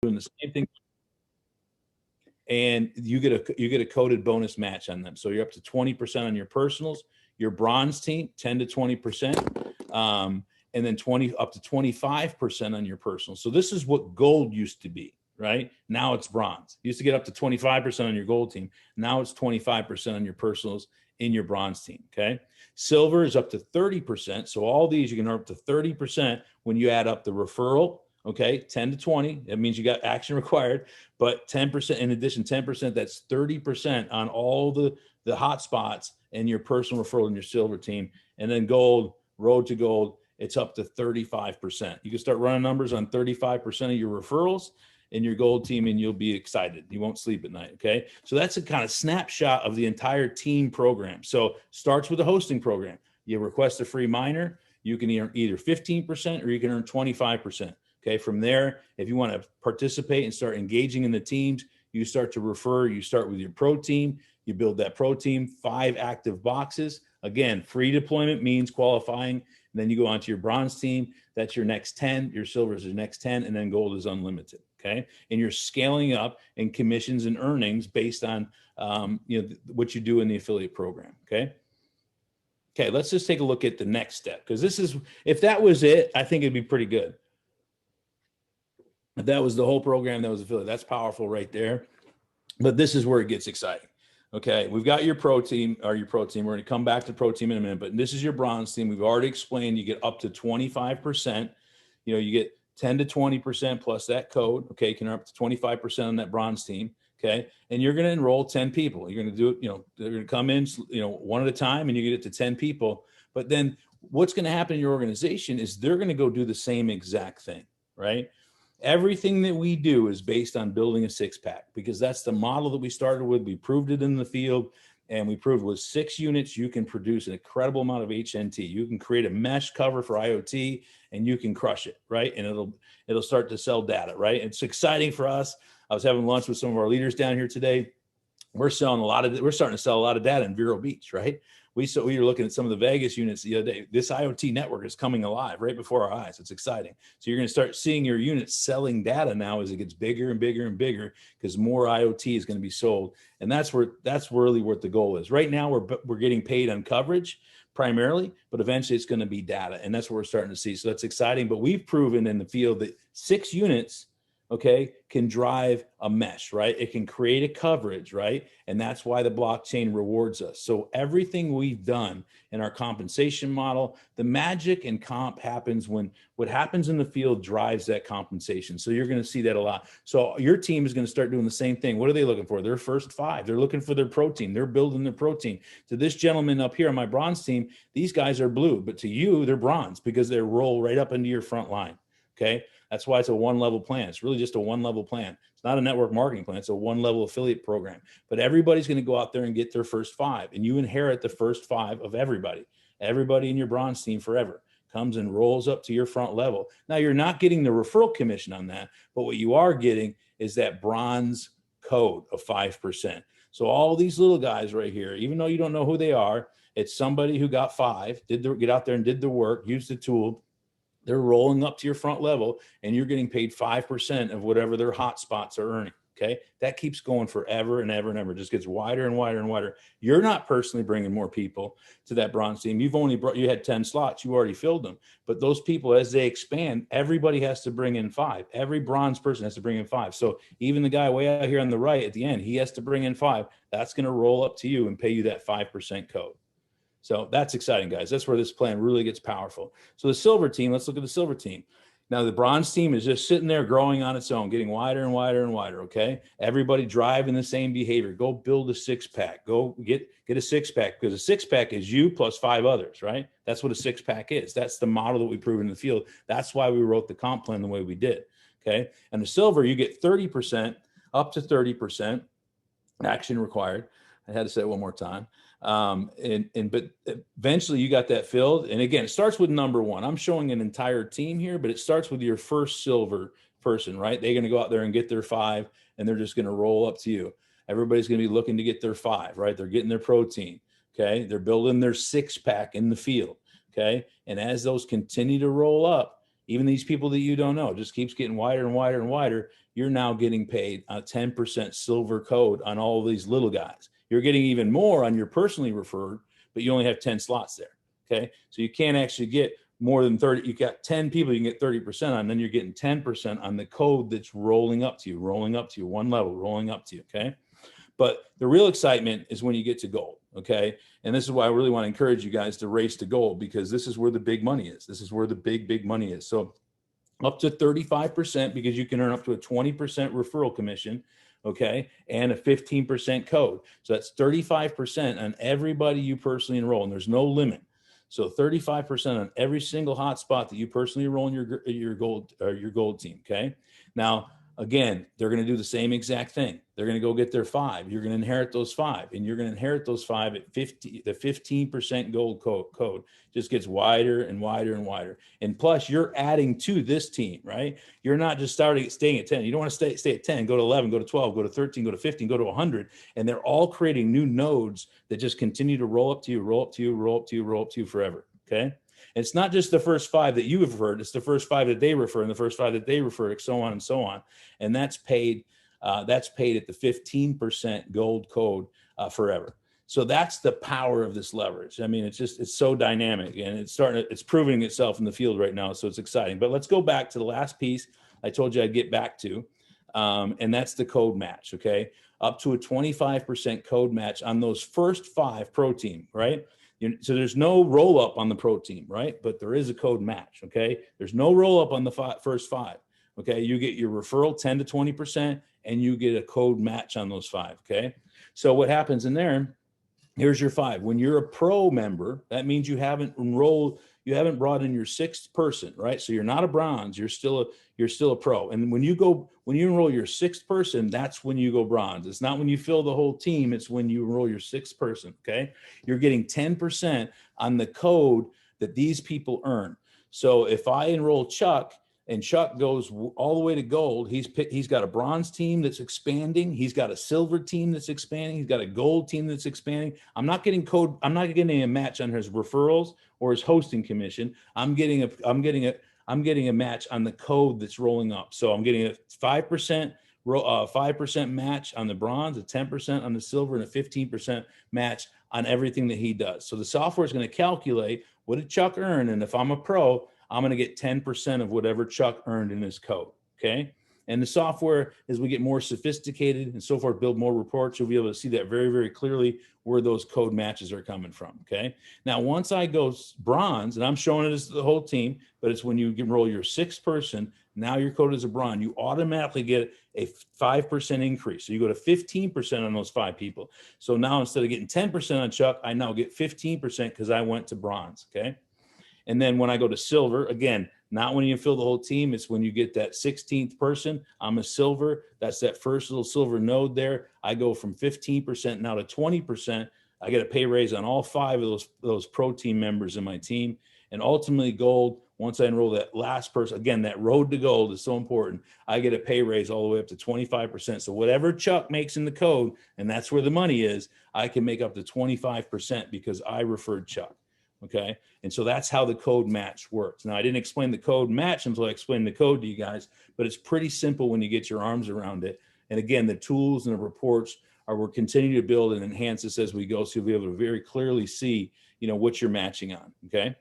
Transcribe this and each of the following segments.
doing the same thing, and you get a coded bonus match on them. So you're up to 20% on your personals. Your bronze team, 10 to 20%, and then up to 25% on your personals. So this is what gold used to be, right? Now it's bronze. You used to get up to 25% on your gold team. Now it's 25% on your personals in your bronze team. Okay. Silver is up to 30%. So all these you can earn up to 30% when you add up the referral. Okay, 10 to 20. That means you got action required, but 10% in addition, 10%, that's 30% on all the hotspots and your personal referral in your silver team. And then gold, road to gold, it's up to 35%. You can start running numbers on 35% of your referrals in your gold team, and you'll be excited. You won't sleep at night. Okay. So that's a kind of snapshot of the entire team program. So starts with a hosting program. You request a free miner. You can earn either 15% or you can earn 25%. Okay, from there, if you want to participate and start engaging in the teams, you start to refer. You start with your pro team. You build that pro team, 5 active boxes. Again, free deployment means qualifying. And then you go on to your bronze team. That's your next 10. Your silver is your next 10. And then gold is unlimited. Okay, and you're scaling up in commissions and earnings based on what you do in the affiliate program. Okay. Okay, let's just take a look at the next step, because this is, if that was it, I think it'd be pretty good. If that was the whole program that was affiliate, that's powerful right there. But this is where it gets exciting. Okay, we've got your pro team, or your pro team. We're going to come back to pro team in a minute, but this is your bronze team. We've already explained you get up to 25%. You get 10 to 20% plus that code. Okay, you can earn up to 25% on that bronze team. Okay, and you're going to enroll 10 people. You're going to do it, they're going to come in, one at a time, and you get it to 10 people. But then what's going to happen in your organization is they're going to go do the same exact thing, right? Everything that we do is based on building a 6-pack, because that's the model that we started with. We proved it in the field, and we proved with 6 units, you can produce an incredible amount of HNT. You can create a mesh cover for IoT, and you can crush it, right? And it'll start to sell data, right? It's exciting for us. I was having lunch with some of our leaders down here today. We're starting to sell a lot of data in Vero Beach, right? We were looking at some of the Vegas units the other day. This IoT network is coming alive right before our eyes. It's exciting. So you're going to start seeing your units selling data now as it gets bigger and bigger and bigger, because more IoT is going to be sold. And that's really what the goal is. Right now, we're getting paid on coverage primarily, but eventually it's going to be data. And that's what we're starting to see. So that's exciting. But we've proven in the field that 6 units, okay, can drive a mesh, right? It can create a coverage, right? And that's why the blockchain rewards us. So everything we've done in our compensation model, the magic in comp happens when what happens in the field drives that compensation. So you're going to see that a lot. So your team is going to start doing the same thing. What are they looking for? Their first 5. They're looking for their protein. They're building their protein. To this gentleman up here on my bronze team, these guys are blue, but to you, they're bronze, because they roll right up into your front line. Okay. That's why it's a 1-level plan. It's really just a 1-level plan. It's not a network marketing plan. It's a 1-level affiliate program. But everybody's going to go out there and get their first 5, and you inherit the first 5 of everybody. Everybody in your bronze team forever comes and rolls up to your front level. Now, you're not getting the referral commission on that, but what you are getting is that bronze code of 5%. So all these little guys right here, even though you don't know who they are, it's somebody who got 5, get out there and did the work, used the tool. They're rolling up to your front level, and you're getting paid 5% of whatever their hotspots are earning. Okay. That keeps going forever and ever and ever. It just gets wider and wider and wider. You're not personally bringing more people to that bronze team. You had 10 slots. You already filled them. But those people, as they expand, everybody has to bring in 5. Every bronze person has to bring in 5. So even the guy way out here on the right at the end, he has to bring in 5. That's going to roll up to you and pay you that 5% code. So that's exciting, guys. That's where this plan really gets powerful. So the silver team, let's look at the silver team. Now, the bronze team is just sitting there growing on its own, getting wider and wider and wider, okay? Everybody driving the same behavior. Go build a 6-pack. Go get a 6-pack, because a 6-pack is you plus 5 others, right? That's what a 6-pack is. That's the model that we prove in the field. That's why we wrote the comp plan the way we did, okay? And the silver, you get 30%, up to 30%, action required. I had to say it one more time. But eventually you got that filled. And again, it starts with number 1. I'm showing an entire team here, but it starts with your first silver person, right? They're going to go out there and get their 5, and they're just going to roll up to you. Everybody's going to be looking to get their 5, right? They're getting their protein. Okay. They're building their 6-pack in the field. Okay. And as those continue to roll up, even these people that you don't know, just keeps getting wider and wider and wider. you're now getting paid a 10% silver code on all of these little guys. You're getting even more on your personally referred, but you only have 10 slots there. Okay. So you can't actually get more than 30. You got 10 people, you can get 30% on, then you're getting 10% on the code that's rolling up to you, one level, rolling up to you. Okay. But the real excitement is when you get to gold. Okay. And this is why I really want to encourage you guys to race to gold, because this is where the big money is. This is where the big money is. So up to 35%, because you can earn up to a 20% referral commission. Okay. And a 15% code. So that's 35% on everybody you personally enroll, and there's no limit. So 35% on every single hotspot that you personally enroll in your gold team. Okay. Now, again, they're going to do the same exact thing. They're going to go get their 5. You're going to inherit those 5, and you're going to inherit those 5 at 50. The 15% gold code just gets wider and wider and wider. And plus, you're adding to this team, right? You're not just staying at 10. You don't want to stay at 10. Go to 11. Go to 12. Go to 13. Go to 15. Go to 100. And they're all creating new nodes that just continue to roll up to you, roll up to you, roll up to you, roll up to you forever. Okay. And it's not just the first 5 that you have referred, it's the first 5 that they refer, and the first 5 that they refer, so on and so on. And that's paid at the 15% gold code forever. So that's the power of this leverage. I mean, it's so dynamic, and it's proving itself in the field right now. So it's exciting. But let's go back to the last piece I told you I'd get back to. And that's the code match. Okay. Up to a 25% code match on those first 5 pro team, right? So there's no roll up on the pro team, right? But there is a code match. Okay. There's no roll up on the first 5. Okay. You get your referral 10 to 20%, and you get a code match on those 5. Okay. So what happens in there, here's your 5. When you're a pro member, that means you haven't brought in your 6th person, right? So you're not a bronze, you're still a pro. And when you enroll your 6th person, that's when you go bronze. It's not when you fill the whole team, it's when you enroll your 6th person. Okay. You're getting 10% on the code that these people earn. So if I enroll Chuck, and Chuck goes all the way to gold, he's got a bronze team that's expanding. He's got a silver team that's expanding. He's got a gold team that's expanding. I'm not getting a match on his referrals or his hosting commission. I'm getting a match on the code that's rolling up. So I'm getting a 5% match on the bronze, a 10% on the silver, and a 15% match on everything that he does. So the software is going to calculate, what did Chuck earn? And if I'm a pro, I'm going to get 10% of whatever Chuck earned in his code. Okay. And the software, as we get more sophisticated and so forth, build more reports, you'll be able to see that very, very clearly where those code matches are coming from. Okay. Now, once I go bronze, and I'm showing it as the whole team, but it's when you enroll your 6th person, now your code is a bronze, you automatically get a 5% increase. So you go to 15% on those 5 people. So now instead of getting 10% on Chuck, I now get 15% because I went to bronze. Okay. And then when I go to silver, again, not when you fill the whole team, it's when you get that 16th person. I'm a silver. That's that first little silver node there. I go from 15% now to 20%. I get a pay raise on all 5 of those pro team members in my team. And ultimately gold, once I enroll that last person, again, that road to gold is so important. I get a pay raise all the way up to 25%. So whatever Chuck makes in the code, and that's where the money is, I can make up to 25% because I referred Chuck. Okay. And so that's how the code match works. Now, I didn't explain the code match until I explained the code to you guys, but it's pretty simple when you get your arms around it. And again, the tools and the reports we're continuing to build and enhance this as we go. So you'll be able to very clearly see, what you're matching on. Okay.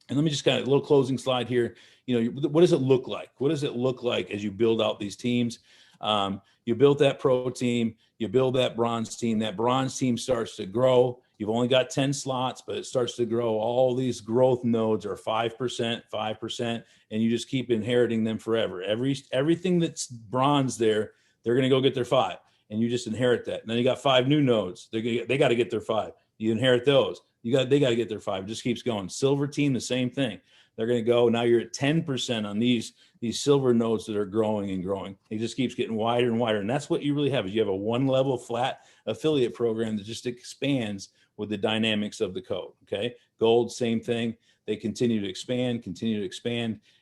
And let me just kind of a little closing slide here. What does it look like? What does it look like as you build out these teams? You built that pro team, you build that bronze team. That bronze team starts to grow. You've only got 10 slots, but it starts to grow. All these growth nodes are 5%, and you just keep inheriting them forever. Everything that's bronze there, they're going to go get their 5, and you just inherit that. And then you got 5 new nodes. They got to get their 5. You inherit those. They got to get their 5. It just keeps going. Silver team, the same thing. They're going to go. Now you're at 10% on these silver nodes that are growing and growing. It just keeps getting wider and wider. And that's what you really have, is you have a 1-level flat affiliate program that just expands with the dynamics of the code. Okay. Gold, same thing. They continue to expand.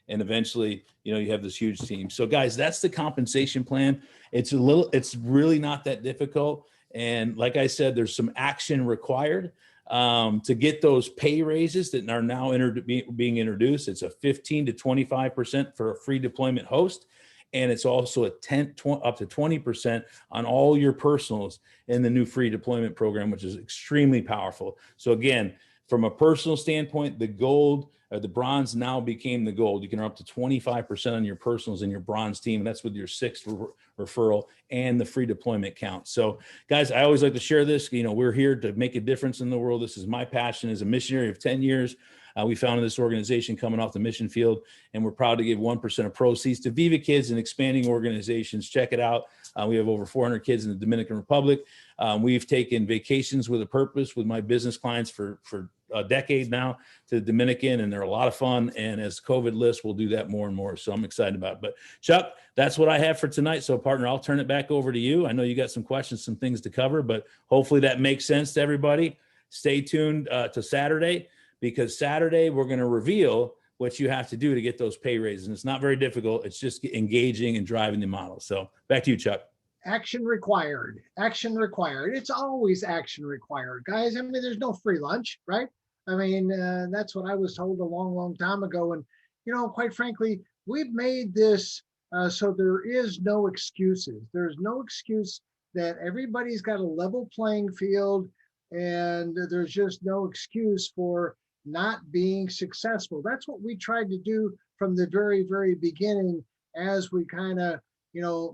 And eventually, you have this huge team. So guys, that's the compensation plan. It's really not that difficult. And like I said, there's some action required to get those pay raises that are now being introduced. It's a 15 to 25% for a free deployment host. And it's also up to 20% on all your personals in the new free deployment program, which is extremely powerful. So again, from a personal standpoint, the gold or the bronze now became the gold. You can earn up to 25% on your personals in your bronze team. And that's with your sixth referral and the free deployment count. So guys, I always like to share this. We're here to make a difference in the world. This is my passion as a missionary of 10 years. We founded this organization coming off the mission field, and we're proud to give 1% of proceeds to Viva Kids and expanding organizations. Check it out. We have over 400 kids in the Dominican Republic. We've taken vacations with a purpose with my business clients for a decade now to the Dominican, and they're a lot of fun. And as COVID lifts, we'll do that more and more. So I'm excited about it. But Chuck, that's what I have for tonight. So partner, I'll turn it back over to you. I know you got some questions, some things to cover, but hopefully that makes sense to everybody. Stay tuned to Saturday, because Saturday we're going to reveal what you have to do to get those pay raises. And it's not very difficult. It's just engaging and driving the model. So back to you, Chuck. Action required. Action required. It's always action required, guys. I mean, there's no free lunch, right? I mean, that's what I was told a long, long time ago. And, quite frankly, we've made this so there is no excuses. There's no excuse that everybody's got a level playing field, and there's just no excuse for not being successful. That's what we tried to do from the very, very beginning, as we kind of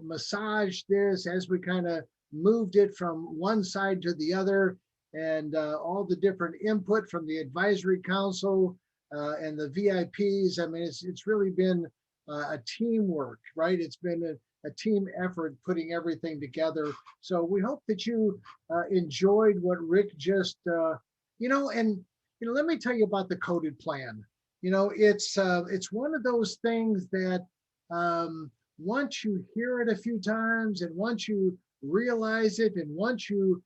massaged this, as we kind of moved it from one side to the other, and all the different input from the advisory council and the VIPs. I mean, it's really been a teamwork, right? It's been a team effort putting everything together. So we hope that you enjoyed what Rick just, let me tell you about the coded plan. It's one of those things that once you hear it a few times, and once you realize it, and once you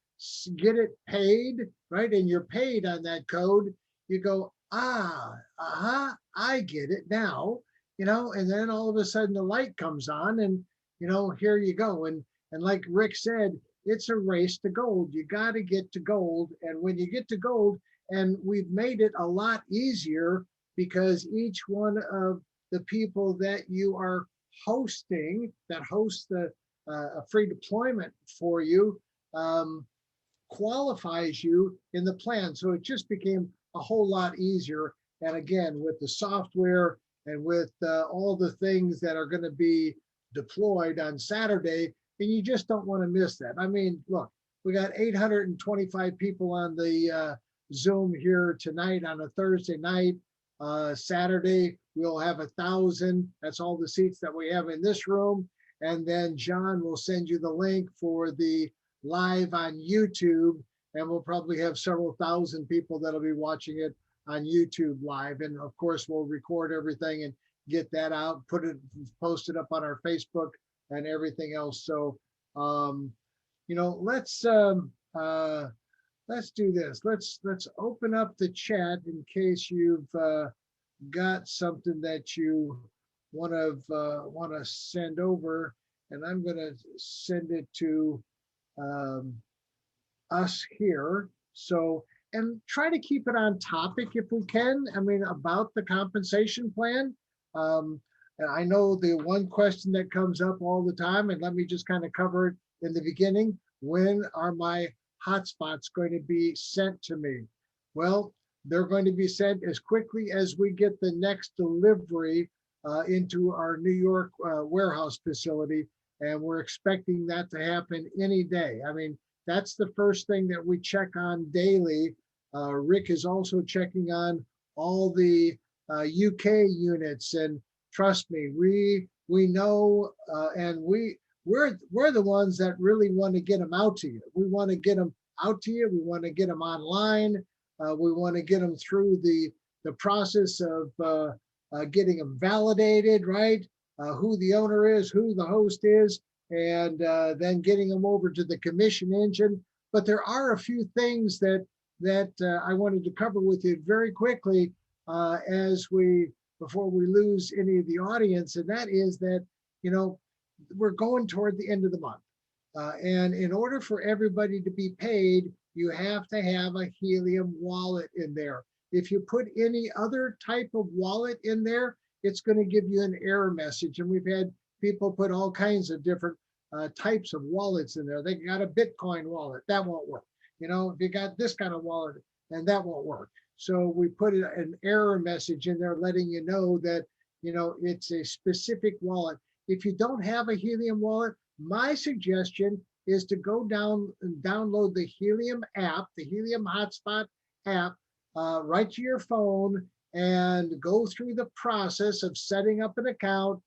get it paid, right, and you're paid on that code, you go, I get it now, and then all of a sudden the light comes on, and here you go. And like Rick said, it's a race to gold. You got to get to gold. And when you get to gold, and we've made it a lot easier, because each one of the people that you are hosting, that hosts the free deployment for you, qualifies you in the plan. So it just became a whole lot easier. And again, with the software and with all the things that are going to be deployed on Saturday, and you just don't want to miss that. I mean, look, we got 825 people on the Zoom here tonight on a Thursday night. Saturday, we'll have 1,000. That's all the seats that we have in this room. And then John will send you the link for the live on YouTube, and we'll probably have several thousand people that'll be watching it on YouTube live. And of course, we'll record everything and get that out, post it up on our Facebook and everything else. So, let's do this. Let's open up the chat in case you've got something that you want to send over, and I'm going to send it to us here. So, and try to keep it on topic if we can. I mean, about the compensation plan. And I know the one question that comes up all the time, and let me just kind of cover it in the beginning. When are my hotspots going to be sent to me? Well, they're going to be sent as quickly as we get the next delivery into our New York warehouse facility. And we're expecting that to happen any day. I mean, that's the first thing that we check on daily. Rick is also checking on all the UK units, and trust me, we know, and we're the ones that really want to get them out to you. We want to get them out to you. We want to get them online. We want to get them through the process of getting them validated, right? Who the owner is, who the host is, and then getting them over to the commission engine. But there are a few things that I wanted to cover with you very quickly before we lose any of the audience, and that is that, we're going toward the end of the month. And in order for everybody to be paid, you have to have a Helium wallet in there. If you put any other type of wallet in there, it's going to give you an error message. And we've had people put all kinds of different types of wallets in there. They got a Bitcoin wallet, that won't work. If you got this kind of wallet, and that won't work. So we put an error message in there letting you know that, it's a specific wallet. If you don't have a Helium wallet, my suggestion is to go down and download the Helium app, the Helium Hotspot app, right to your phone, and go through the process of setting up an account.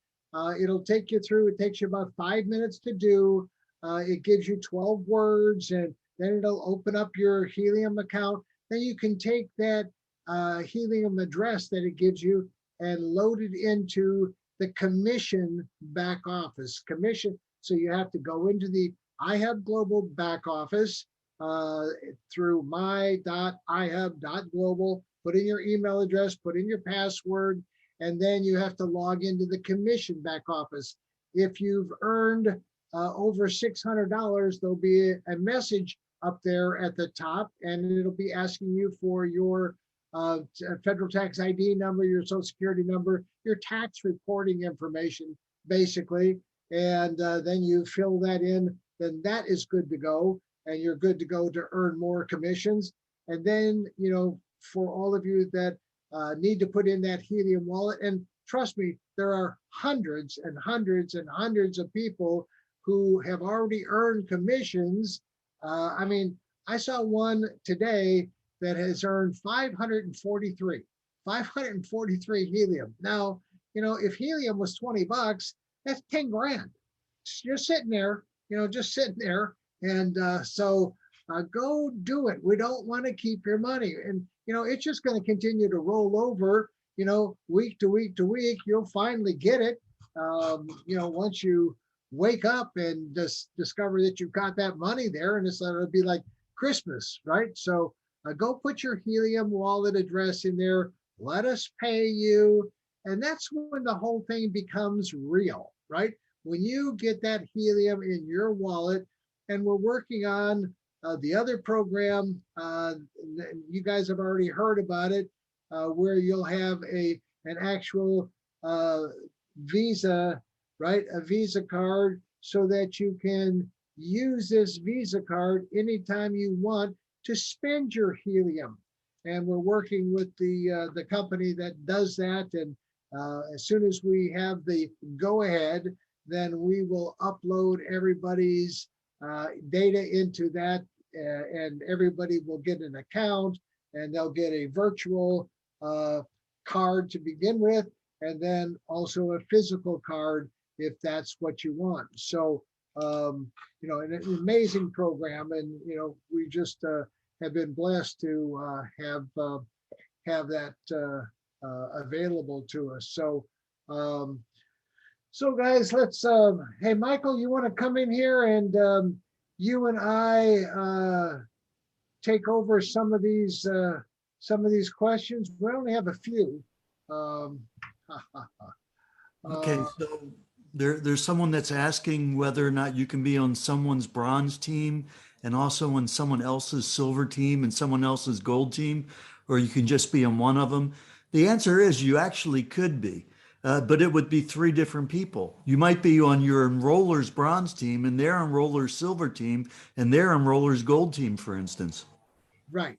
It'll take you through, it takes you about 5 minutes to do. It gives you 12 words, and then it'll open up your Helium account. Then you can take that Helium address that it gives you and load it into the commission back office. So you have to go into the iHub Global back office through my.ihub.global, put in your email address, put in your password, and then you have to log into the commission back office. If you've earned over $600, there'll be a message up there at the top, and it'll be asking you for your federal tax ID number, your social security number, your tax reporting information, basically. And then you fill that in, then that is good to go. And you're good to go to earn more commissions. And then, for all of you that need to put in that Helium wallet, and trust me, there are hundreds and hundreds and hundreds of people who have already earned commissions. I saw one today that has earned 543 Helium. Now, if Helium was $20, that's 10 grand. You're sitting there, just sitting there. And so go do it. We don't want to keep your money. And, it's just going to continue to roll over, week to week to week. You'll finally get it. Once you wake up and just discover that you've got that money there, and it'll be like Christmas, right? So go put your Helium wallet address in there. Let us pay you. And that's when the whole thing becomes real, right? When you get that Helium in your wallet, and we're working on the other program, you guys have already heard about it, where you'll have an actual Visa, right? A Visa card, so that you can use this Visa card anytime you want to spend your Helium. And we're working with the company that does that. And as soon as we have the go-ahead, then we will upload everybody's data into that, and everybody will get an account, and they'll get a virtual card to begin with, and then also a physical card if that's what you want. So, an amazing program, and we just have been blessed to have that available to us. So, so guys, let's. Hey, Michael, you want to come in here and you and I take over some of these questions? We only have a few. Okay, so there's someone that's asking whether or not you can be on someone's bronze team and also on someone else's silver team and someone else's gold team, or you can just be on one of them. The answer is you actually could be, but it would be 3 different people. You might be on your enroller's bronze team and their enroller's silver team and their enroller's gold team, for instance. Right.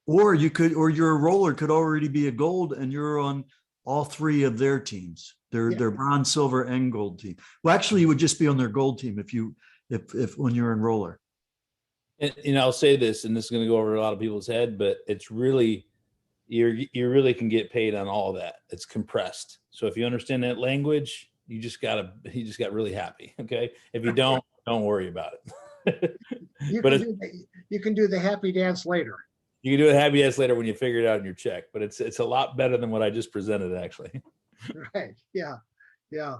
Or your enroller could already be a gold and you're on all 3 of their teams. Their bronze, silver, and gold team. Well, actually, you would just be on their gold team if when you're enroller. And I'll say this, and this is going to go over a lot of people's head, but it's really, you really can get paid on all of that. It's compressed. So if you understand that language, you just got really happy. Okay. If you don't worry about it. You can do the happy dance later. You can do a happy dance later when you figure it out in your check, but it's a lot better than what I just presented, actually. Right. Yeah. Yeah.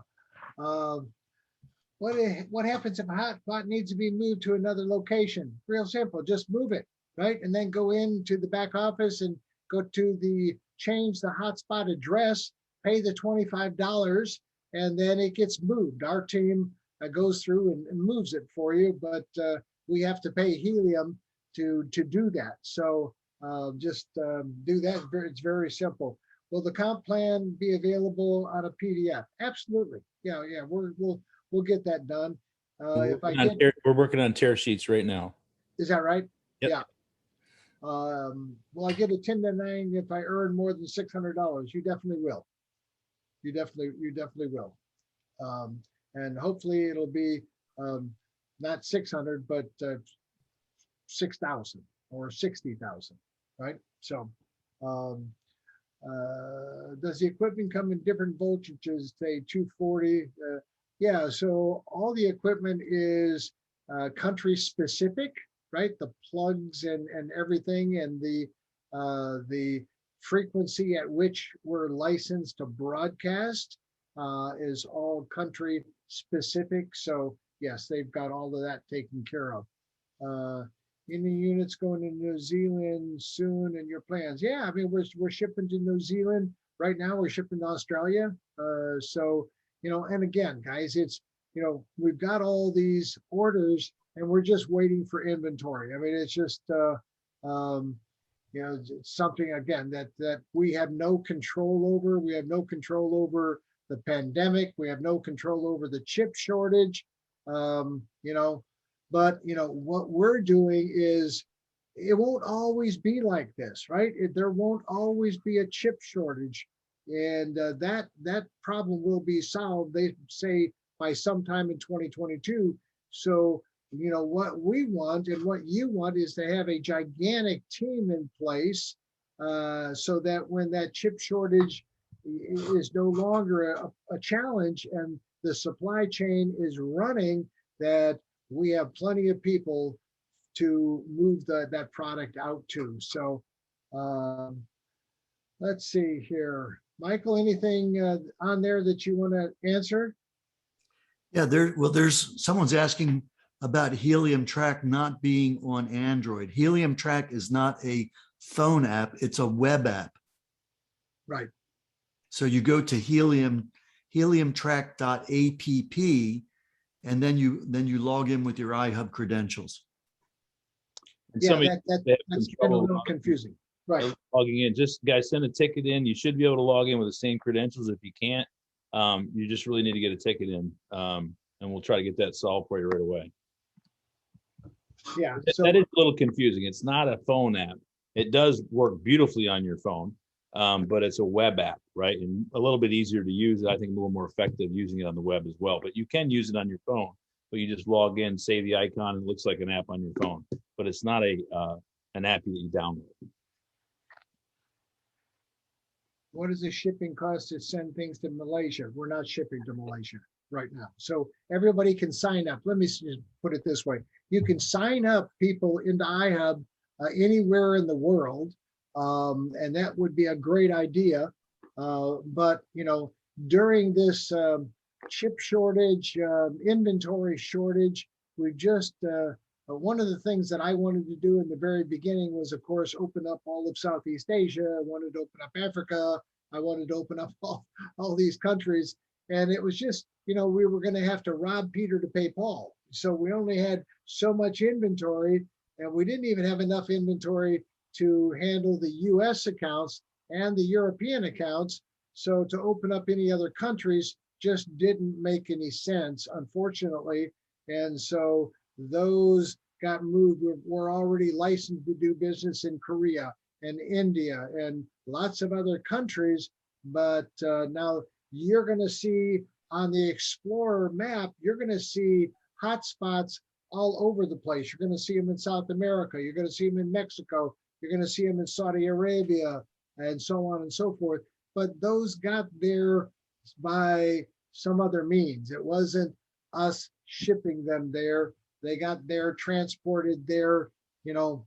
What happens if a hotspot needs to be moved to another location? Real simple. Just move it, right? And then go into the back office and go to change the hotspot address, pay the $25, and then it gets moved. Our team goes through and moves it for you, but we have to pay Helium to do that. So just do that. It's very simple. will the comp plan be available on a PDF? Absolutely. Yeah, yeah, we'll get that done. If I get, We're working on tear sheets right now. is that right? Yep. Yeah. Will I get a 1099 if I earn more than $600? You definitely will. You definitely will. And hopefully it'll be not 600, but 6,000 or 60,000, right? So, does the equipment come in different voltages, say 240? Yeah, so all the equipment is country specific, right? The plugs and everything, and the frequency at which we're licensed to broadcast is all country specific. So yes, they've got all of that taken care of. Any units going to New Zealand soon and your plans? Yeah, I mean, we're shipping to New Zealand right now. We're shipping to Australia. So, and again, guys, it's, we've got all these orders and we're just waiting for inventory. I mean, it's just, it's something, again, that we have no control over. We have no control over the pandemic. We have no control over the chip shortage. But what we're doing is, it won't always be like this, right? There won't always be a chip shortage, and that problem will be solved, they say, by sometime in 2022. So what we want and what you want is to have a gigantic team in place, so that when that chip shortage is no longer a challenge and the supply chain is running, that we have plenty of people to move that product out to. So let's see here. Michael, anything on there that you want to answer? Yeah, there's someone's asking about Helium Track not being on Android. Helium Track is not a phone app, it's a web app. Right. So you go to heliumtrack.app, and then you log in with your iHub credentials. And Yeah, that's been a little confusing. Right. Logging in, just guys, send a ticket in. You should be able to log in with the same credentials. If you can't, you just really need to get a ticket in, and we'll try to get that solved for you right away. Yeah, so that is a little confusing. It's not a phone app. It does work beautifully on your phone, but it's a web app, right? And a little bit easier to use. I think a little more effective using it on the web as well. But you can use it on your phone. But you just log in, save the icon, and it looks like an app on your phone. But it's not an app that you download. What is the shipping cost to send things to Malaysia? We're not shipping to Malaysia right now. So everybody can sign up. Let me just put it this way. You can sign up people into iHub anywhere in the world. And that would be a great idea. But, during this chip shortage, inventory shortage, we just, one of the things that I wanted to do in the very beginning was, of course, open up all of Southeast Asia. I wanted to open up Africa. I wanted to open up all these countries. And it was just, we were going to have to rob Peter to pay Paul. So we only had so much inventory, and we didn't even have enough inventory to handle the US accounts and the European accounts. So to open up any other countries just didn't make any sense, unfortunately. And so those got moved. We're already licensed to do business in Korea and India and lots of other countries. But now you're going to see on the Explorer map, you're going to see hotspots all over the place. You're going to see them in South America. You're going to see them in Mexico. You're going to see them in Saudi Arabia, and so on and so forth. But those got there by some other means. It wasn't us shipping them there. They got there, transported there,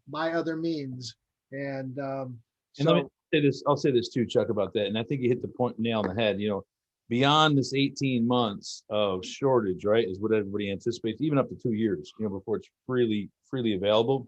by other means. And and let me say this, I'll say this too, Chuck, about that. And I think you hit the point, nail on the head. Beyond this 18 months of shortage, right, is what everybody anticipates, even up to 2 years, before it's freely available.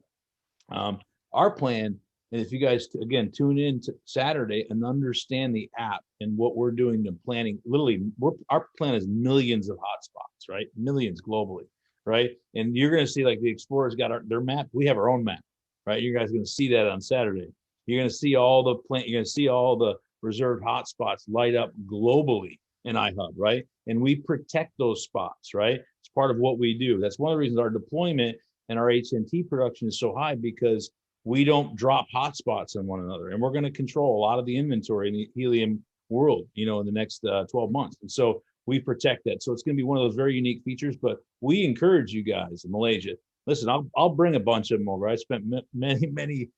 Our plan, and if you guys, again, tune in to Saturday and understand the app and what we're doing to planning, literally, our plan is millions of hotspots, right? Millions globally, right? And you're going to see, like, the Explorer's got their map. We have our own map, right? You guys are going to see that on Saturday. You're going to see all the you're going to see all the reserved hotspots light up globally in iHub, right? And we protect those spots, right? It's part of what we do. That's one of the reasons our deployment and our HNT production is so high, because we don't drop hotspots on one another. And we're going to control a lot of the inventory in the helium world, in the next 12 months. And so we protect that. So it's going to be one of those very unique features, but we encourage you guys in Malaysia. Listen, I'll bring a bunch of them over. I spent many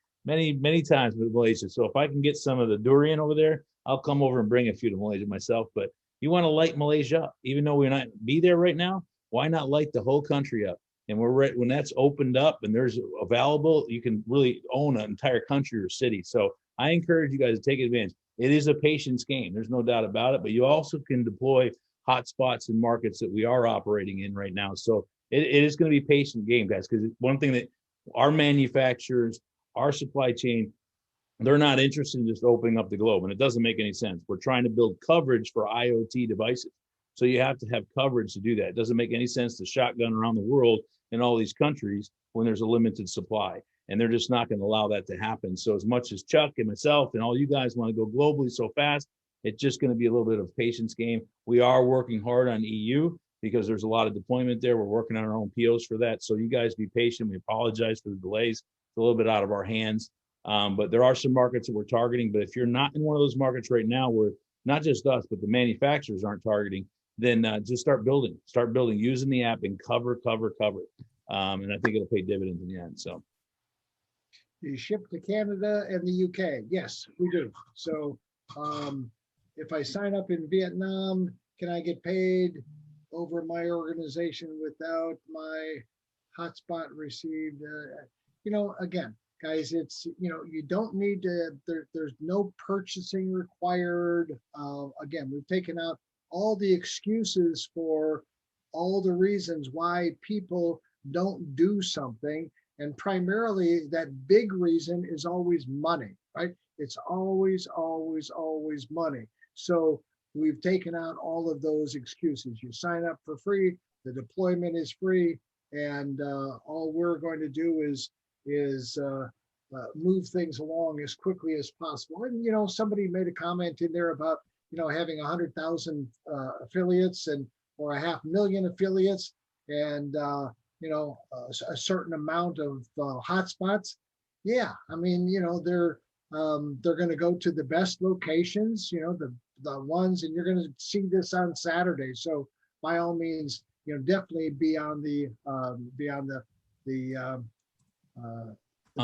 times with Malaysia. So if I can get some of the durian over there, I'll come over and bring a few to Malaysia myself. But you want to light Malaysia up, even though we're not be there right now, why not light the whole country up? And we're right when that's opened up and there's available, you can really own an entire country or city. So I encourage you guys to take advantage. It is a patience game. There's no doubt about it, but you also can deploy hotspots in markets that we are operating in right now. So it is going to be a patient game, guys, because one thing that our manufacturers, our supply chain, they're not interested in just opening up the globe, and it doesn't make any sense. We're trying to build coverage for IoT devices. So you have to have coverage to do that. It doesn't make any sense to shotgun around the world in all these countries when there's a limited supply, and they're just not going to allow that to happen. So as much as Chuck and myself and all you guys want to go globally so fast, it's just going to be a little bit of a patience game. We are working hard on EU because there's a lot of deployment there. We're working on our own POs for that. So you guys be patient. We apologize for the delays. It's a little bit out of our hands. But there are some markets that we're targeting. But if you're not in one of those markets right now, where not just us, but the manufacturers aren't targeting, then just start building, using the app and cover. And I think it'll pay dividends in the end. So You ship to Canada and the UK. Yes, we do. So if I sign up in Vietnam, can I get paid over my organization without my hotspot received? Again, guys, it's, you don't need to, there's no purchasing required. Again, we've taken out all the excuses for all the reasons why people don't do something. And primarily that big reason is always money, right? It's always money. So we've taken out all of those excuses. You sign up for free, the deployment is free, and all we're going to do is move things along as quickly as possible. And somebody made a comment in there about having 100,000 affiliates or 500,000 affiliates, and a certain amount of hotspots. Yeah, I mean, they're going to go to the best locations, the ones, and you're going to see this on Saturday. So by all means, definitely be on the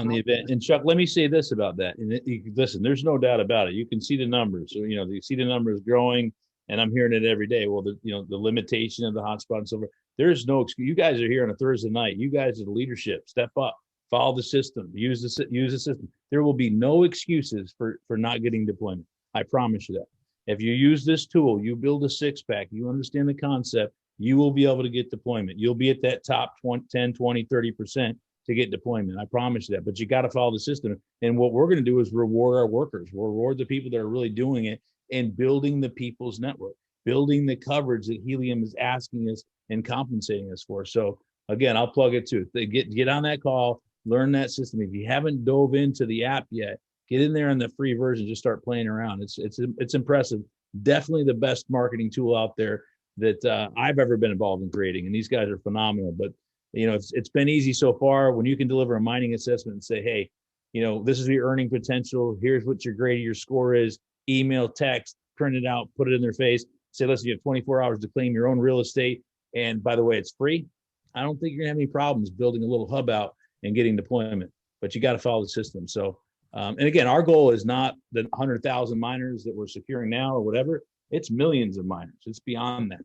event. And Chuck, let me say this about that. And listen, there's no doubt about it. You can see the numbers. So, you see the numbers growing, and I'm hearing it every day. Well, the limitation of the hotspot and so forth. There's no excuse. You guys are here on a Thursday night. You guys are the leadership. Step up, follow the system, use the system. There will be no excuses for not getting deployment. I promise you that. If you use this tool, you build a 6-pack, you understand the concept, you will be able to get deployment. You'll be at that top 20, 10, 20, 30% to get deployment. I promise you that, but you got to follow the system. And what we're going to do is reward our workers. We'll reward the people that are really doing it and building the people's network, building the coverage that Helium is asking us and compensating us for. So again, I'll plug it too. Get on that call, learn that system. If you haven't dove into the app yet, get in there in the free version, just start playing around. It's impressive. Definitely the best marketing tool out there that I've ever been involved in creating. And these guys are phenomenal, but it's been easy so far when you can deliver a mining assessment and say, hey, this is your earning potential. Here's what your grade of your score is. Email, text, print it out, put it in their face. Say, listen, you have 24 hours to claim your own real estate. And by the way, it's free. I don't think you're gonna have any problems building a little hub out and getting deployment, but you got to follow the system. So, and again, our goal is not the 100,000 miners that we're securing now or whatever. It's millions of miners. It's beyond that.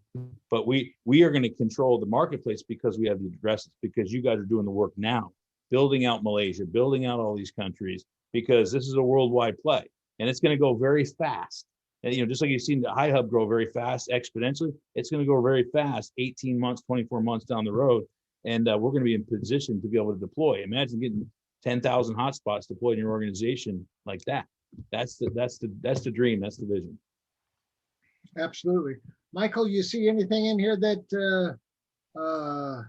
But we are going to control the marketplace because we have the addresses, because you guys are doing the work now, building out Malaysia, building out all these countries, because this is a worldwide play and it's going to go very fast. And, just like you've seen the iHub grow very fast exponentially, it's going to go very fast, 18 months, 24 months down the road. And we're going to be in position to be able to deploy. Imagine getting 10,000 hotspots deployed in your organization like that. That's the dream. That's the vision. Absolutely. Michael, you see anything in here that Well,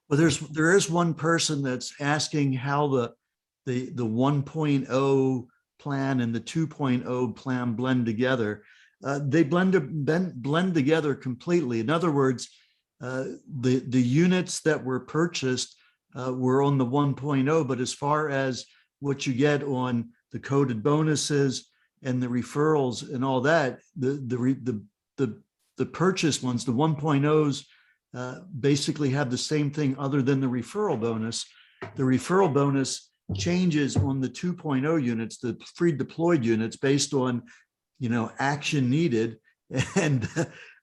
there is one person that's asking how the 1.0 plan and the 2.0 plan blend together. They blend together completely. In other words, the units that were purchased were on the 1.0, but as far as what you get on the coded bonuses and the referrals and all that, the purchase ones, the 1.0s, basically have the same thing other than the referral bonus. The referral bonus changes on the 2.0 units, the free deployed units, based on, action needed. And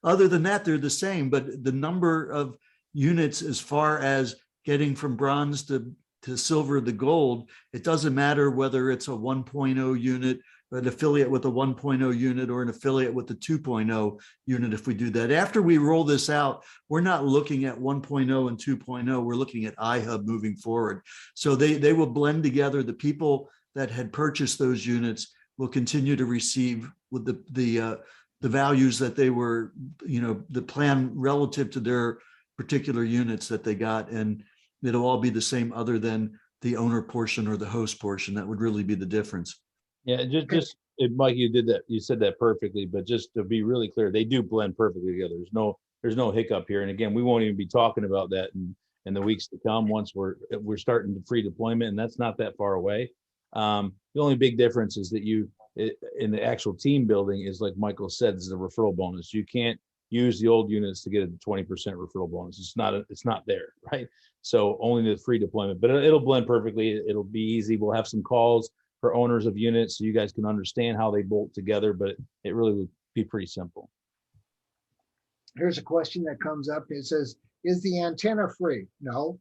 other than that, they're the same, but the number of units as far as getting from bronze to silver to gold, it doesn't matter whether it's a 1.0 unit, an affiliate with a 1.0 unit, or an affiliate with the 2.0 unit. If we do that, after we roll this out, we're not looking at 1.0 and 2.0. We're looking at iHub moving forward. So they will blend together. The people that had purchased those units will continue to receive with the values that they were, the plan relative to their particular units that they got, and it'll all be the same other than the owner portion or the host portion. That would really be the difference. Yeah, just Mike, you said that perfectly, but just to be really clear, they do blend perfectly together. There's no hiccup here. And again, we won't even be talking about that in the weeks to come once we're starting the free deployment, and that's not that far away. The only big difference is that in the actual team building is, like Michael said, is the referral bonus. You can't use the old units to get a 20% referral bonus. It's not there, right? So only the free deployment, but it'll blend perfectly. It'll be easy. We'll have some calls for owners of units so you guys can understand how they bolt together, but it really would be pretty simple. Here's a question that comes up. It says, is the antenna free? No.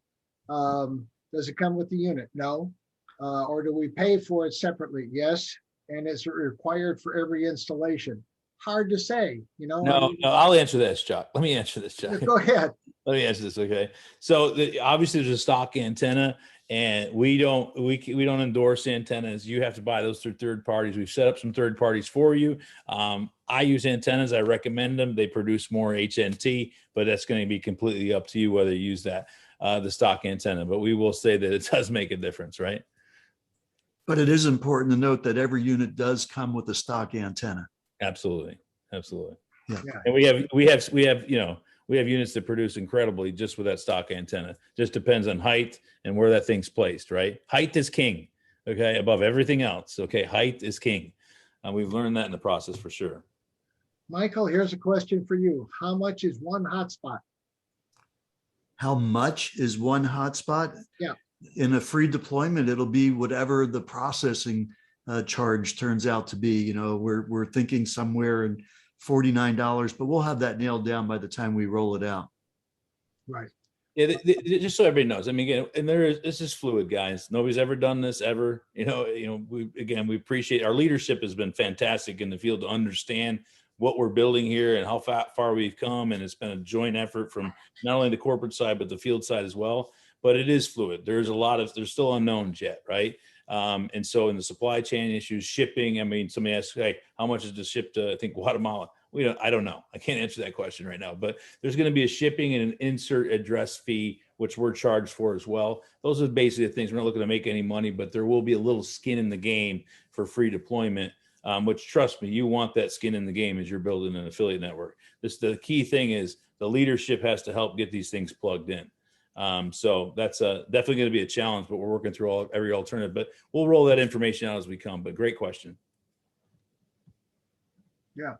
Does it come with the unit? No. Or do we pay for it separately? Yes. And is it required for every installation? Hard to say, No, I'll answer this, Chuck. Let me answer this, Chuck. Go ahead. Let me answer this, okay? So obviously there's a stock antenna, and we don't endorse antennas. You have to buy those through third parties. We've set up some third parties for you. I use antennas. I recommend them. They produce more HNT, but that's going to be completely up to you whether you use that, the stock antenna. But we will say that it does make a difference, right? But it is important to note that every unit does come with a stock antenna. Absolutely. Yeah. And we have units that produce incredibly just with that stock antenna. Just depends on height and where that thing's placed, right? Height is king, okay, above everything else. Okay, height is king. We've learned that in the process for sure. Michael, here's a question for you. How much is one hotspot? How much is one hotspot? Yeah. In a free deployment, it'll be whatever the processing charge turns out to be. We're thinking somewhere in $49, but we'll have that nailed down by the time we roll it out. Right. Yeah, just so everybody knows. I mean, again, and this is fluid, guys. Nobody's ever done this ever. We appreciate our leadership has been fantastic in the field to understand what we're building here and how far we've come, and it's been a joint effort from not only the corporate side but the field side as well. But it is fluid. There's still unknowns yet, right? And so in the supply chain issues, shipping, I mean, somebody asks, hey, how much is to ship to, I think, Guatemala? I don't know. I can't answer that question right now, but there's going to be a shipping and an insert address fee, which we're charged for as well. Those are basically the things. We're not looking to make any money, but there will be a little skin in the game for free deployment, which, trust me, you want that skin in the game as you're building an affiliate network. The key thing is the leadership has to help get these things plugged in. So that's definitely going to be a challenge, but we're working through every alternative, but we'll roll that information out as we come. But great question. Yeah.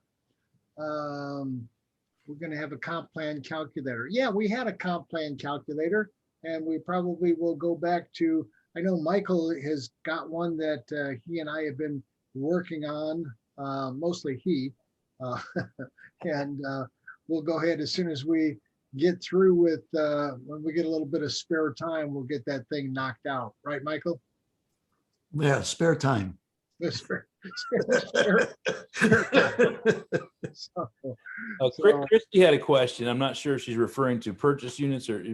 We're going to have a comp plan calculator. Yeah, we had a comp plan calculator, and we probably will go back to, I know Michael has got one that he and I have been working on, mostly he, and we'll go ahead as soon as we get through with, when we get a little bit of spare time, we'll get that thing knocked out. Right, Michael? Yeah, spare time. Spare Christy had a question. I'm not sure if she's referring to purchase units or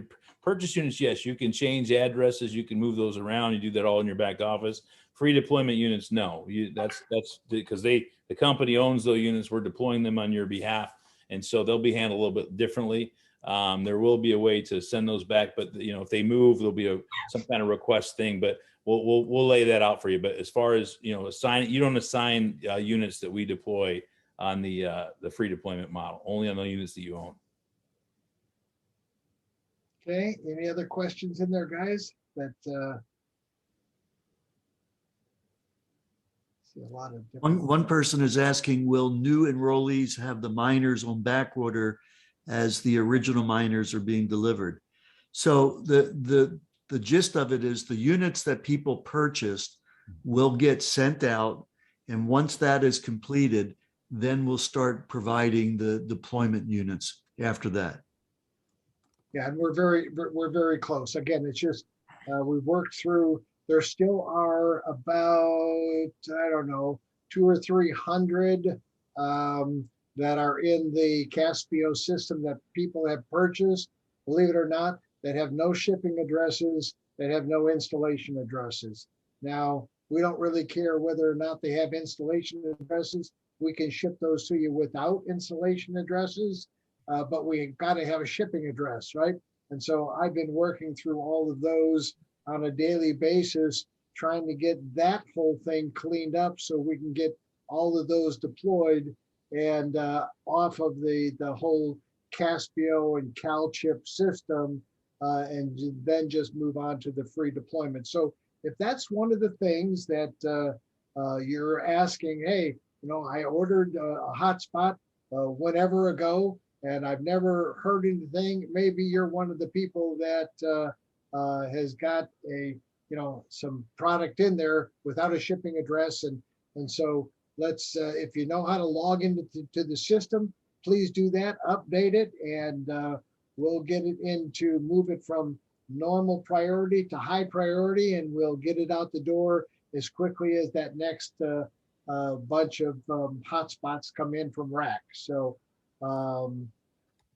purchase units. Yes, you can change addresses. You can move those around. You do that all in your back office. Free deployment units, no. That's because the company owns those units. We're deploying them on your behalf, and so they'll be handled a little bit differently. There will be a way to send those back, but if they move, there'll be some kind of request thing. But we'll lay that out for you. But as far as, you don't assign units that we deploy on the free deployment model, only on the units that you own. Okay, any other questions in there, guys? That see a lot of different. One person is asking, will new enrollees have the miners on back order as the original miners are being delivered? So the gist of it is the units that people purchased will get sent out. And once that is completed, then we'll start providing the deployment units after that. Yeah, and we're very close. Again, it's just we've worked through. There still are about, I don't know, 200 or 300 that are in the Caspio system that people have purchased, believe it or not, that have no shipping addresses, that have no installation addresses. Now, we don't really care whether or not they have installation addresses. We can ship those to you without installation addresses, but we got to have a shipping address, right? And so I've been working through all of those on a daily basis, trying to get that whole thing cleaned up so we can get all of those deployed and off of the whole Caspio and CalChip system, and then just move on to the free deployment. So if that's one of the things that you're asking, hey, I ordered a hotspot whenever ago, and I've never heard anything. Maybe you're one of the people that has got some product in there without a shipping address, and so let's if you know how to log into the system, please do that, update it, and we'll get it move it from normal priority to high priority, and we'll get it out the door as quickly as that next bunch of hotspots come in from rack. So,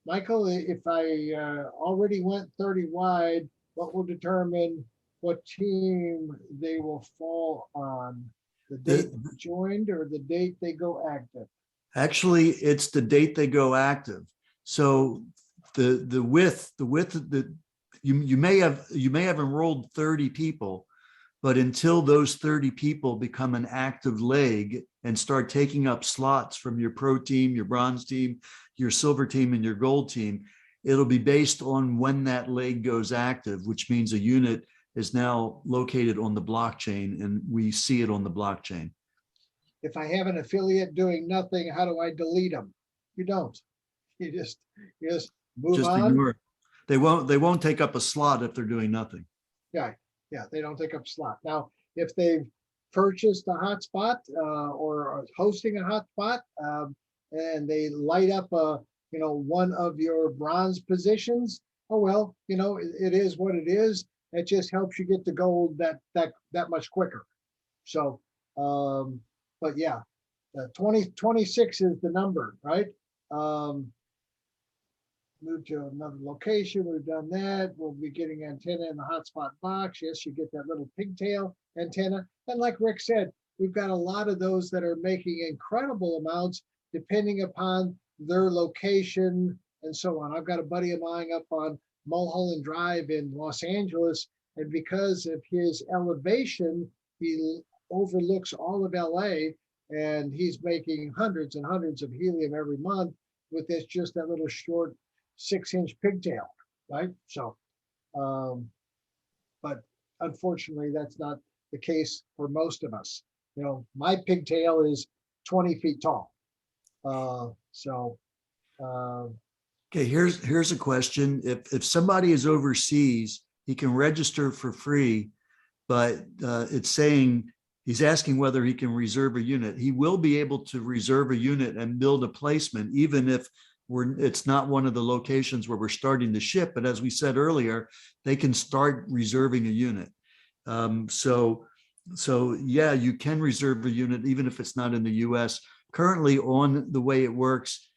Michael, if I already went 30 wide, what will determine what team they will fall on? The date they joined or the date they go active? Actually, it's the date they go active. So the width you may have enrolled 30 people, but until those 30 people become an active leg and start taking up slots from your pro team, your bronze team, your silver team, and your gold team, it'll be based on when that leg goes active, which means a unit is now located on the blockchain, and we see it on the blockchain. If I have an affiliate doing nothing, how do I delete them? You don't. You just move on. Ignore it. They won't take up a slot if they're doing nothing. Yeah, they don't take up slot. Now, if they've purchased a hotspot or are hosting a hotspot, and they light up one of your bronze positions, oh well, it is what it is. It just helps you get to gold that much quicker. So, but yeah, 26 is the number, right? Move to another location. We've done that. We'll be getting antenna in the hotspot box. Yes, you get that little pigtail antenna. And like Rick said, we've got a lot of those that are making incredible amounts depending upon their location and so on. I've got a buddy of mine up on Mulholland Drive in Los Angeles, and because of his elevation, he overlooks all of LA, and he's making hundreds and hundreds of helium every month with this just that little short 6-inch pigtail, right? So, but unfortunately, that's not the case for most of us. My pigtail is 20 feet tall. Okay, here's a question. If somebody is overseas, he can register for free, but it's saying he's asking whether he can reserve a unit. He will be able to reserve a unit and build a placement, even if it's not one of the locations where we're starting to ship. But as we said earlier, they can start reserving a unit. So yeah, you can reserve a unit even if it's not in the U.S. Currently, on the way it works,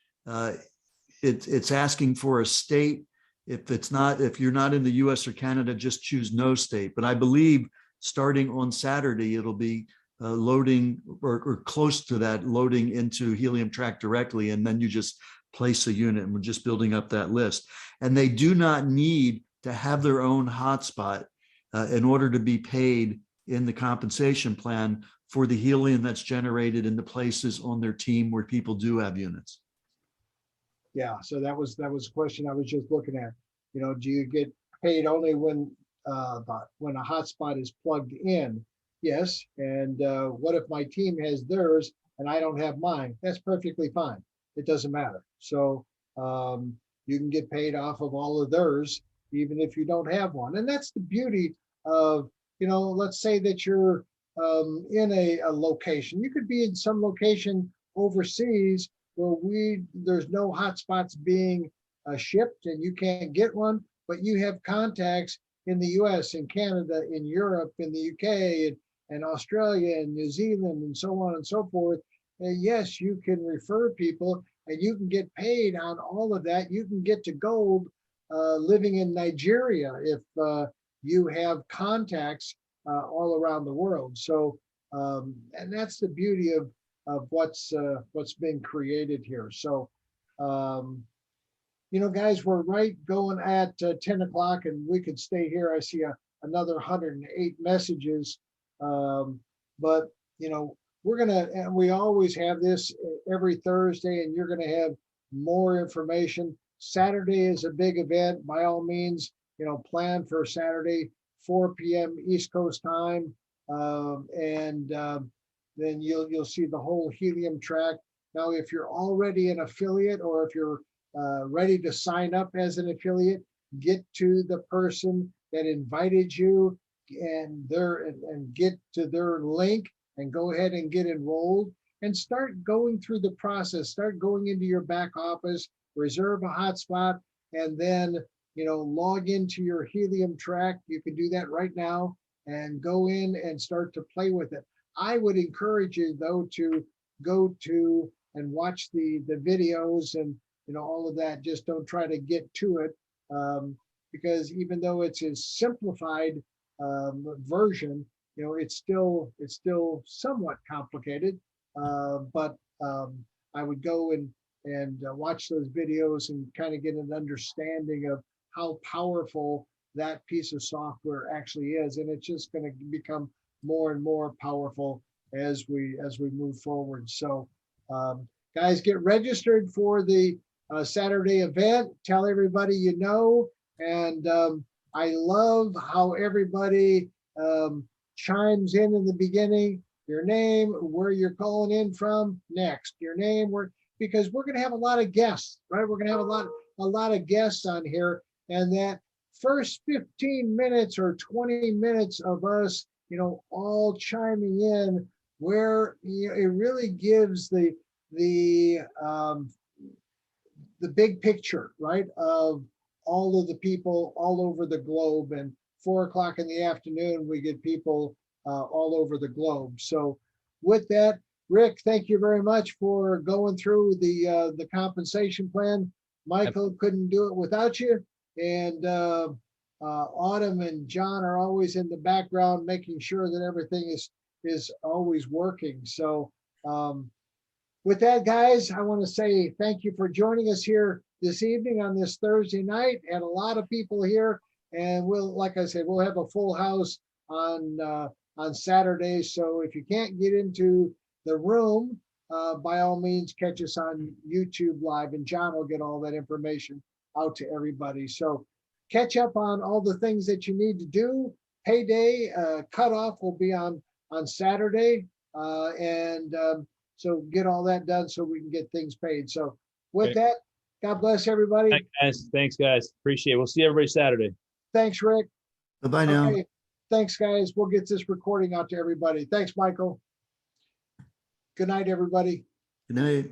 it's asking for a state. If you're not in the U.S. or Canada, just choose no state. But I believe starting on Saturday, it'll be loading or close to that, loading into Helium Track directly, and then you just place a unit, and we're just building up that list. And they do not need to have their own hotspot in order to be paid in the compensation plan for the helium that's generated in the places on their team where people do have units. Yeah, so that was a question I was just looking at. You know, do you get paid only when a hotspot is plugged in? Yes. And what if my team has theirs and I don't have mine? That's perfectly fine. It doesn't matter. So you can get paid off of all of theirs, even if you don't have one. And that's the beauty of, you know, let's say that you're in a location. You could be in some location overseas where there's no hotspots being shipped and you can't get one, but you have contacts in the US, in Canada, in Europe, in the UK, and Australia, and New Zealand, and so on and so forth. And yes, you can refer people and you can get paid on all of that. You can get to gold living in Nigeria if you have contacts all around the world. So, and that's the beauty of what's been created here. So, you know, guys, we're right going at 10 o'clock and we could stay here. I see another 108 messages. But, you know, and we always have this every Thursday, and you're going to have more information. Saturday is a big event. By all means, you know, plan for Saturday, 4 p.m. East Coast time. Then you'll see the whole helium track. Now, if you're already an affiliate, or if you're ready to sign up as an affiliate, get to the person that invited you and get to their link and go ahead and get enrolled and start going through the process. Start going into your back office, reserve a hotspot, and then, you know, log into your helium track. You can do that right now and go in and start to play with it. I would encourage you, though, to go to and watch the videos and, you know, all of that. Just don't try to get to it, because even though it's a simplified version, you know, it's still somewhat complicated. But I would go and watch those videos and kind of get an understanding of how powerful that piece of software actually is, and it's just going to become more and more powerful as we move forward. So, guys, get registered for the Saturday event. Tell everybody you know, and I love how everybody chimes in the beginning. Your name, where you're calling in from, next. Your name, because we're going to have a lot of guests, right? We're going to have a lot of guests on here, and that first 15 minutes or 20 minutes of us, you know, all chiming in, where, you know, it really gives the big picture, right, of all of the people all over the globe. And 4 o'clock in the afternoon, we get people all over the globe. So with that, Rick, thank you very much for going through the compensation plan. Michael couldn't do it without you. And Autumn and John are always in the background, making sure that everything is always working. So with that, guys, I want to say thank you for joining us here this evening on this Thursday night. And a lot of people here, and like I said, we'll have a full house on Saturday. So if you can't get into the room, by all means, catch us on YouTube Live, and John will get all that information out to everybody. So catch up on all the things that you need to do. Payday cutoff will be on Saturday, so get all that done so we can get things paid. So with that, God bless everybody. Thanks, guys. Appreciate it. We'll see everybody Saturday. Thanks, Rick. Bye-bye now. Okay. Thanks, guys. We'll get this recording out to everybody. Thanks, Michael. Good night, everybody. Good night.